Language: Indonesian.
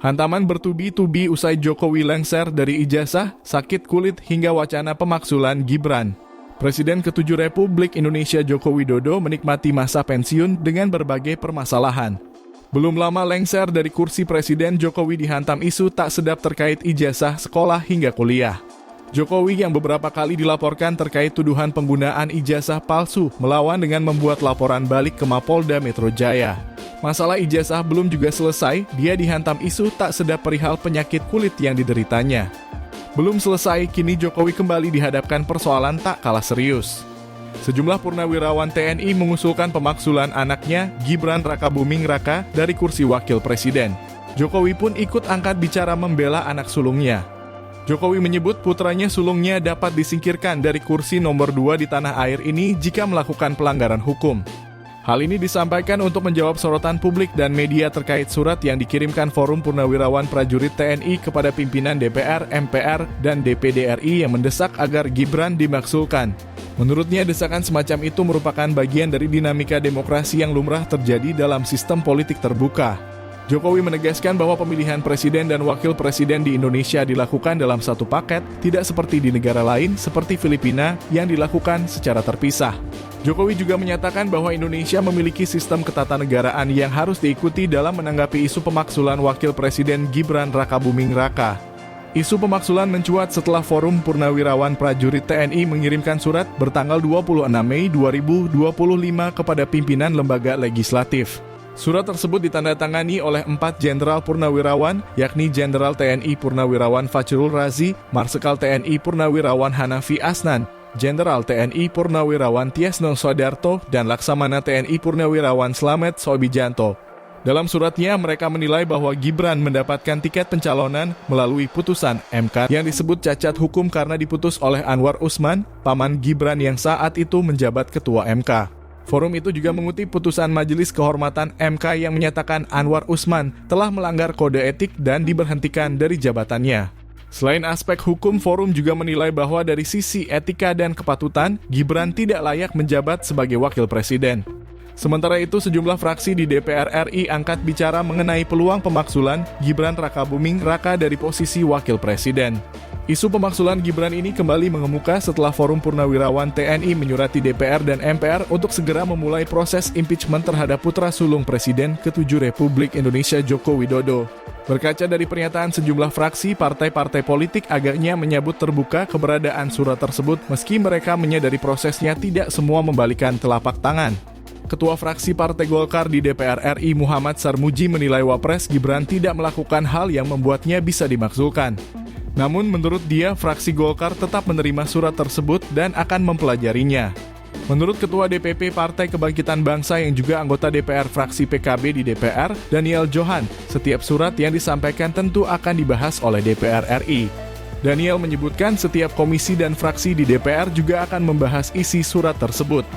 Hantaman bertubi-tubi usai Jokowi lengser dari ijazah, sakit kulit hingga wacana pemaksulan Gibran. Presiden ke-7 Republik Indonesia Joko Widodo menikmati masa pensiun dengan berbagai permasalahan. Belum lama lengser dari kursi Presiden, Jokowi dihantam isu tak sedap terkait ijazah sekolah hingga kuliah. Jokowi yang beberapa kali dilaporkan terkait tuduhan penggunaan ijazah palsu melawan dengan membuat laporan balik ke Mapolda Metro Jaya. Masalah ijazah belum juga selesai, dia dihantam isu tak sedap perihal penyakit kulit yang dideritanya. Belum selesai, kini Jokowi kembali dihadapkan persoalan tak kalah serius. Sejumlah purnawirawan TNI mengusulkan pemaksulan anaknya, Gibran Rakabuming Raka, dari kursi wakil presiden. Jokowi pun ikut angkat bicara membela anak sulungnya. Jokowi menyebut putranya sulungnya dapat disingkirkan dari kursi nomor 2 di tanah air ini jika melakukan pelanggaran hukum. Hal ini disampaikan untuk menjawab sorotan publik dan media terkait surat yang dikirimkan Forum Purnawirawan Prajurit TNI kepada pimpinan DPR, MPR, dan DPD RI yang mendesak agar Gibran dimaksulkan. Menurutnya, desakan semacam itu merupakan bagian dari dinamika demokrasi yang lumrah terjadi dalam sistem politik terbuka. Jokowi menegaskan bahwa pemilihan presiden dan wakil presiden di Indonesia dilakukan dalam satu paket, tidak seperti di negara lain seperti Filipina yang dilakukan secara terpisah. Jokowi juga menyatakan bahwa Indonesia memiliki sistem ketatanegaraan yang harus diikuti dalam menanggapi isu pemaksulan wakil presiden Gibran Rakabuming Raka. Isu pemaksulan mencuat setelah Forum Purnawirawan Prajurit TNI mengirimkan surat bertanggal 26 Mei 2025 kepada pimpinan lembaga legislatif. Surat tersebut ditandatangani oleh 4 Jenderal Purnawirawan, yakni Jenderal TNI Purnawirawan Fachrul Razi, Marsikal TNI Purnawirawan Hanafi Asnan, Jenderal TNI Purnawirawan Tiasno Soedarto, dan Laksamana TNI Purnawirawan Slamet Soebijanto. Dalam suratnya, mereka menilai bahwa Gibran mendapatkan tiket pencalonan melalui putusan MK yang disebut cacat hukum karena diputus oleh Anwar Usman, paman Gibran yang saat itu menjabat ketua MK. Forum itu juga mengutip putusan Majelis Kehormatan MK yang menyatakan Anwar Usman telah melanggar kode etik dan diberhentikan dari jabatannya. Selain aspek hukum, Forum juga menilai bahwa dari sisi etika dan kepatutan, Gibran tidak layak menjabat sebagai wakil presiden. Sementara itu, sejumlah fraksi di DPR RI angkat bicara mengenai peluang pemaksulan Gibran Rakabuming Raka dari posisi wakil presiden. Isu pemaksulan Gibran ini kembali mengemuka setelah Forum Purnawirawan TNI menyurati DPR dan MPR untuk segera memulai proses impeachment terhadap putra sulung Presiden ke-7 Republik Indonesia Joko Widodo. Berkaca dari pernyataan sejumlah fraksi, partai-partai politik agaknya menyambut terbuka keberadaan surat tersebut meski mereka menyadari prosesnya tidak semua membalikan telapak tangan. Ketua fraksi Partai Golkar di DPR RI Muhammad Sarmuji menilai Wapres Gibran tidak melakukan hal yang membuatnya bisa dimaksulkan. Namun menurut dia, fraksi Golkar tetap menerima surat tersebut dan akan mempelajarinya. Menurut Ketua DPP Partai Kebangkitan Bangsa yang juga anggota DPR fraksi PKB di DPR, Daniel Johan, setiap surat yang disampaikan tentu akan dibahas oleh DPR RI. Daniel menyebutkan setiap komisi dan fraksi di DPR juga akan membahas isi surat tersebut.